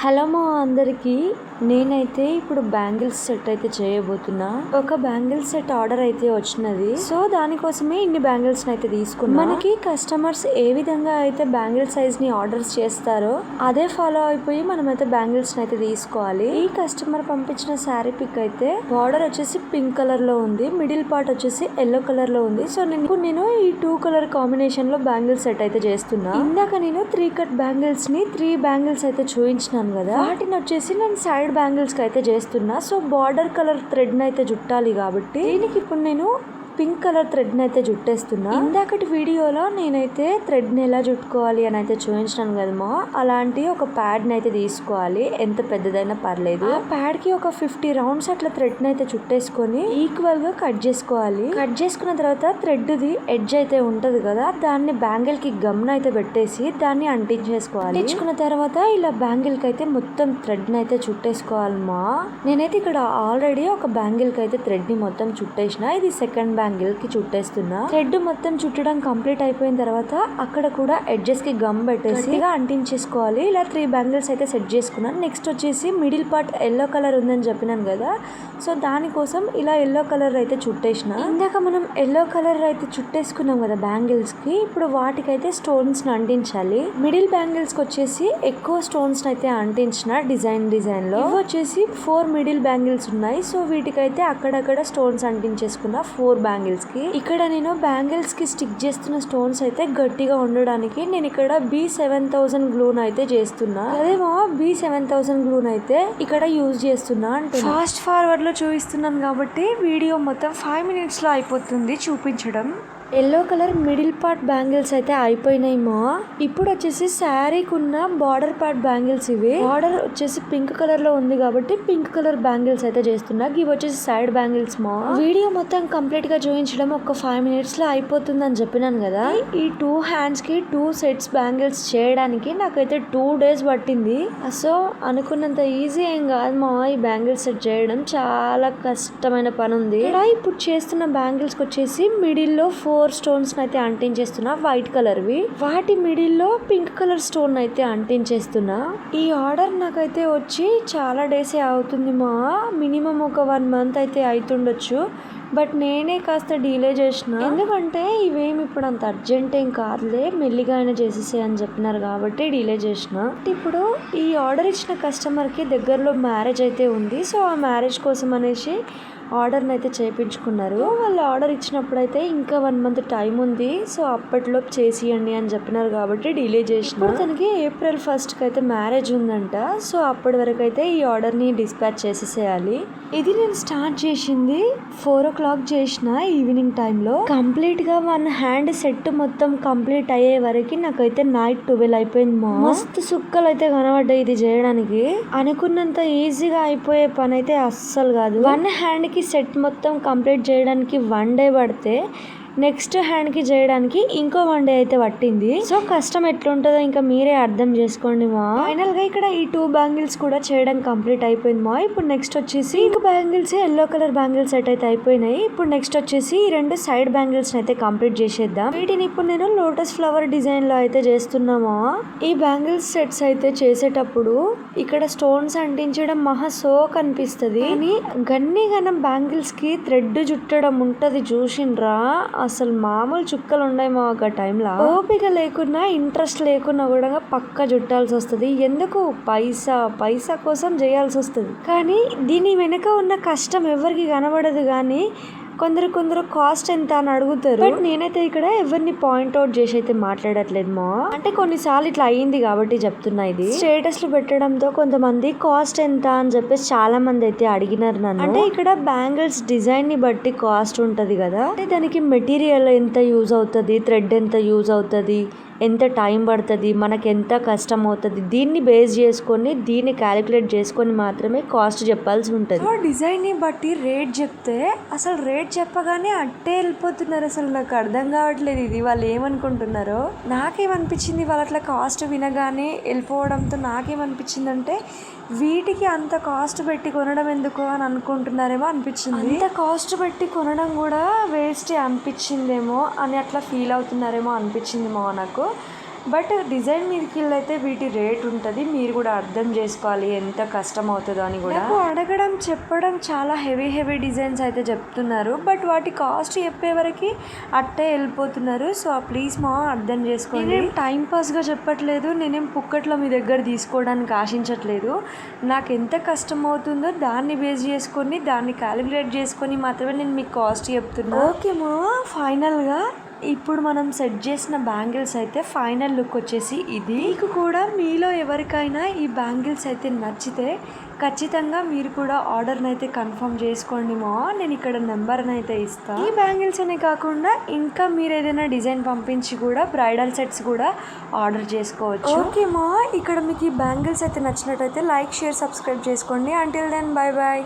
Hello మా అందరికి, నేనైతే ఇప్పుడు బ్యాంగిల్స్ సెట్ అయితే చేయబోతున్నా. ఒక బ్యాంగిల్స్ సెట్ ఆర్డర్ అయితే వచ్చినది. సో దానికోసమే ఇన్ని బ్యాంగిల్స్ అయితే తీసుకున్నా. మనకి కస్టమర్స్ ఏ విధంగా అయితే బ్యాంగిల్ సైజ్ ని ఆర్డర్స్ చేస్తారో అదే ఫాలో అయిపోయి మనమైతే బ్యాంగిల్స్ అయితే తీసుకోవాలి. ఈ కస్టమర్ పంపించిన శారీ పిక్ అయితే బార్డర్ వచ్చేసి పింక్ కలర్ లో ఉంది, మిడిల్ పార్ట్ వచ్చేసి ఎల్లో కలర్ లో ఉంది. సో నేను ఈ 2 కలర్ కాంబినేషన్ లో బ్యాంగిల్స్ సెట్ అయితే చేస్తున్నా. ఇందాక నేను 3 కట్ బ్యాంగిల్స్ ని 3 బ్యాంగిల్స్ అయితే చూపించినాను కదా, వాటిని వచ్చేసి నేను సైడ్ బ్యాంగిల్స్ కి అయితే చేస్తున్నా. సో బార్డర్ కలర్ థ్రెడ్ అయితే చుట్టాలి కాబట్టి దీనికి ఇప్పుడు నేను పింక్ కలర్ థ్రెడ్ అయితే చుట్టేస్తున్నా. ఇందాకటి వీడియోలో నేనైతే థ్రెడ్ ని ఎలా చుట్టుకోవాలి అని అయితే చూపించాను కదమ్మా. అలాంటి ఒక ప్యాడ్ ని అయితే తీసుకోవాలి, ఎంత పెద్దదైనా పర్లేదు. ఆ ప్యాడ్ కి ఒక 50 రౌండ్స్ అట్లా థ్రెడ్ ని అయితే చుట్టేసుకొని ఈక్వల్ గా కట్ చేసుకోవాలి. కట్ చేసుకున్న తర్వాత థ్రెడ్ ది ఎడ్జ్ అయితే ఉంటది కదా, దాన్ని బ్యాంగిల్ కి గమ్ అయితే పెట్టేసి దాన్ని అంటించేసుకోవాలి. అంటించుకున్న తర్వాత ఇలా బ్యాంగిల్ కి అయితే మొత్తం థ్రెడ్ ని అయితే చుట్టేసుకోవాలమ్మా. నేనైతే ఇక్కడ ఆల్రెడీ ఒక బ్యాంగిల్ కి అయితే థ్రెడ్ ని మొత్తం చుట్టేసిన. ఇది సెకండ్ బ్యాంగిల్ కి చుట్టేస్తున్నా. థ్రెడ్ మొత్తం చుట్టడం కంప్లీట్ అయిపోయిన తర్వాత అక్కడ కూడా ఎడ్జెస్ కి గమ్ పెట్టేసి అంటించేసుకోవాలి. ఇలా 3 బ్యాంగిల్స్ అయితే సెట్ చేసుకున్నాను. నెక్స్ట్ వచ్చేసి మిడిల్ పార్ట్ ఎల్లో కలర్ ఉందని చెప్పినాను కదా, సో దానికోసం ఇలా ఎల్లో కలర్ అయితే చుట్టేసిన. ఇందాక మనం ఎల్లో కలర్ అయితే చుట్టేసుకున్నాం కదా బ్యాంగిల్స్ కి, ఇప్పుడు వాటికైతే స్టోన్స్ ని అంటించాలి. మిడిల్ బ్యాంగిల్స్ కి వచ్చేసి ఎక్కువ స్టోన్స్ అయితే అంటించిన డిజైన్ లో. ఇవి వచ్చేసి 4 మిడిల్ బ్యాంగిల్స్ ఉన్నాయి. సో వీటికైతే అక్కడక్కడ స్టోన్స్ అంటించేసుకున్న 4 బ్యాంగిల్స్ కి. ఇక్కడ నేను బ్యాంగిల్స్ కి స్టిక్ చేస్తున్న స్టోన్స్ అయితే గట్టిగా ఉండడానికి నేను ఇక్కడ B7000 గ్లూన్ అయితే చేస్తున్నా. అదేమో B7000 గ్లూన్ అయితే ఇక్కడ యూజ్ చేస్తున్నా. అంటే ఫాస్ట్ ఫార్వర్డ్ లో చూపిస్తున్నాను కాబట్టి వీడియో మొత్తం 5 మినిట్స్ లో అయిపోతుంది చూపించడం. Yellow colour middle part bangles అయితే అయిపోయినాయి మా. ఇప్పుడు వచ్చేసి శారీకి ఉన్న బార్డర్ పార్ట్ బ్యాంగిల్స్ ఇవి. బార్డర్ వచ్చేసి పింక్ కలర్ లో ఉంది కాబట్టి పింక్ కలర్ బ్యాంగిల్స్ అయితే చేస్తున్నా. ఇవి వచ్చేసి సైడ్ బ్యాంగిల్స్ మా. వీడియో మొత్తం కంప్లీట్ గా చూపించడం ఒక 5 మినిట్స్ లో అయిపోతుంది అని చెప్పినాను కదా. ఈ 2 హ్యాండ్స్ కి 2 సెట్స్ బ్యాంగిల్స్ చేయడానికి నాకైతే 2 డేస్ పట్టింది. సో అనుకున్నంత ఈజీ ఏం కాదు మా ఈ బ్యాంగిల్స్ సెట్ చేయడం, చాలా కష్టమైన పని ఉంది. ఇప్పుడు చేస్తున్న బ్యాంగిల్స్ వచ్చేసి మిడిల్ లో 4 స్టోన్స్ అయితే అంటించేస్తున్నా, వైట్ కలర్ వి. వాటి మిడిల్ లో పింక్ కలర్ స్టోన్ అయితే అంటించేస్తున్నా. ఈ ఆర్డర్ నాకైతే వచ్చి చాలా డేస్ అవుతుంది మా, మినిమం ఒక 1 మంత్ అయితే అవుతుండొచ్చు. బట్ నేనే కాస్త డిలే చేసిన, ఎందుకంటే ఇవేమి ఇప్పుడు అంత అర్జెంట్ ఏం కాదులే, మెల్లిగా అయినా చేసేసే అని చెప్పినారు కాబట్టి డిలే చేసిన. ఇప్పుడు ఈ ఆర్డర్ ఇచ్చిన కస్టమర్ కి దగ్గరలో మ్యారేజ్ అయితే ఉంది. సో ఆ మ్యారేజ్ కోసం అనేసి ఆర్డర్ని అయితే చేయించుకున్నారు. వాళ్ళు ఆర్డర్ ఇచ్చినప్పుడు అయితే ఇంకా 1 మంత్ టైం ఉంది, సో అప్పట్లోపు చేసియండి అని చెప్పినారు కాబట్టి డిలే చేసిన. తనకి April 1st కి అయితే మ్యారేజ్ ఉందంట. సో అప్పటి వరకు అయితే ఈ ఆర్డర్ని డిస్పాచ్ చేసేసేయాలి. ఇది నేను స్టార్ట్ చేసింది 4 o'clock చేసిన ఈవినింగ్ టైంలో. కంప్లీట్ గా 1 హ్యాండ్ సెట్ మొత్తం కంప్లీట్ అయ్యే వరకు నాకైతే నైట్ 12 అయిపోయింది మా. మస్తు సుక్కలు అయితే కనబడ్డాయి ఇది చేయడానికి. అనుకున్నంత ఈజీగా అయిపోయే పని అయితే అస్సలు కాదు. 1 హ్యాండ్ కి సెట్ మొత్తం కంప్లీట్ చేయడానికి 1 డే పడితే నెక్స్ట్ హ్యాండ్ కి చేయడానికి ఇంకో 1 డే అయితే పట్టింది. సో కష్టం ఎట్లుంటుందో ఇంకా మీరే అర్థం చేసుకోండి మా. ఫైనల్ గా ఇక్కడ ఈ 2 బ్యాంగిల్స్ కూడా చేయడం కంప్లీట్ అయిపోయింది మా. ఇప్పుడు నెక్స్ట్ వచ్చేసి ఇంక bangles yellow colour bangles set అయితే అయిపోయినాయి. ఇప్పుడు నెక్స్ట్ వచ్చేసి ఈ 2 సైడ్ బ్యాంగిల్స్ అయితే కంప్లీట్ చేసేద్దాం. వీటిని ఇప్పుడు నేను లోటస్ ఫ్లవర్ డిజైన్ లో అయితే చేస్తున్నామా. ఈ బ్యాంగిల్స్ సెట్స్ అయితే చేసేటప్పుడు ఇక్కడ స్టోన్స్ అంటించడం మహా సో కనిపిస్తుంది, కానీ గన్నిగనం బ్యాంగిల్స్ కి థ్రెడ్ చుట్టడం ఉంటది చూసిండ్రా, అసలు మామూలు చుక్కలు ఉన్నాయి మా. ఒక టైంలో ఓపిక లేకున్నా ఇంట్రెస్ట్ లేకున్నా కూడా పక్క చుట్టాల్సి వస్తుంది. ఎందుకు పైసా కోసం చేయాల్సి వస్తుంది, కానీ దీని వెనుక ఉన్న కష్టం ఎవరికి కనబడదు. కానీ కొందరు కాస్ట్ ఎంత అని అడుగుతారు. బట్ నేనైతే ఇక్కడ ఎవరిని పాయింట్ అవుట్ చేసి అయితే మాట్లాడట్లేదు మా. అంటే కొన్నిసార్లు ఇట్లా అయ్యింది కాబట్టి చెప్తున్నా. ఇది స్టేటస్ లో పెట్టడంతో కొంతమంది కాస్ట్ ఎంత అని చెప్పేసి చాలా మంది అయితే అడిగినారు నన్ను. అంటే ఇక్కడ బ్యాంగిల్స్ డిజైన్ ని బట్టి కాస్ట్ ఉంటది కదా, అంటే దానికి మెటీరియల్ ఎంత యూజ్ అవుతుంది, థ్రెడ్ ఎంత యూజ్ అవుతుంది, ఎంత టైం పడుతుంది, మనకి ఎంత కష్టం అవుతుంది, దీన్ని బేస్ చేసుకొని దీన్ని క్యాలిక్యులేట్ చేసుకొని మాత్రమే కాస్ట్ చెప్పాల్సి ఉంటుంది. డిజైన్ ని బట్టి రేట్ చెప్తే అసలు రేట్ చెప్పగానే అట్టే వెళ్ళిపోతున్నారు. అసలు నాకు అర్థం కావట్లేదు ఇది వాళ్ళు ఏమనుకుంటున్నారో. నాకేమనిపించింది వాళ్ళు అట్లా కాస్ట్ వినగానే వెళ్ళిపోవడంతో నాకేమనిపించింది అంటే వీటికి అంత కాస్ట్ పెట్టి కొనడం ఎందుకు అని అనుకుంటున్నారేమో అనిపించింది. అంత కాస్ట్ పెట్టి కొనడం కూడా వేస్ట్ అనిపించిందేమో అని అట్లా ఫీల్ అవుతున్నారేమో అనిపించింది మా నాకు. బట్ డిజైన్ మీదకి అయితే వీటి రేట్ ఉంటుంది, మీరు కూడా అర్థం చేసుకోవాలి ఎంత కష్టం అవుతుందో అని కూడా. నాకు అడగడం చెప్పడం చాలా హెవీ డిజైన్స్ అయితే చెప్తున్నారు, బట్ వాటి కాస్ట్ చెప్పే వరకు అట్టే వెళ్ళిపోతున్నారు. సో ప్లీజ్ మా అర్థం చేసుకోండి. నేనేం టైం పాస్గా చెప్పట్లేదు, నేనేం పుక్కట్లో మీ దగ్గర తీసుకోవడానికి ఆశించట్లేదు. నాకు ఎంత కష్టం అవుతుందో దాన్ని బేస్ చేసుకొని దాన్ని క్యాలిక్యులేట్ చేసుకొని మాత్రమే నేను మీకు కాస్ట్ చెప్తున్నా. ఓకే మా, ఫైనల్గా ఇప్పుడు మనం సెట్ చేసిన బ్యాంగిల్స్ అయితే ఫైనల్ లుక్ వచ్చేసి ఇది. మీకు కూడా మీలో ఎవరికైనా ఈ బ్యాంగిల్స్ అయితే నచ్చితే ఖచ్చితంగా మీరు కూడా ఆర్డర్ని అయితే కన్ఫర్మ్ చేసుకోండి మా. నేను ఇక్కడ నెంబర్ని అయితే ఇస్తాను. ఈ బ్యాంగిల్స్ అనే కాకుండా ఇంకా మీరు ఏదైనా డిజైన్ పంపించి కూడా బ్రైడల్ సెట్స్ కూడా ఆర్డర్ చేసుకోవచ్చు. ఓకే మా, ఇక్కడ మీకు ఈ బ్యాంగిల్స్ అయితే నచ్చినట్టయితే లైక్, షేర్, సబ్స్క్రైబ్ చేసుకోండి. Until then bye bye.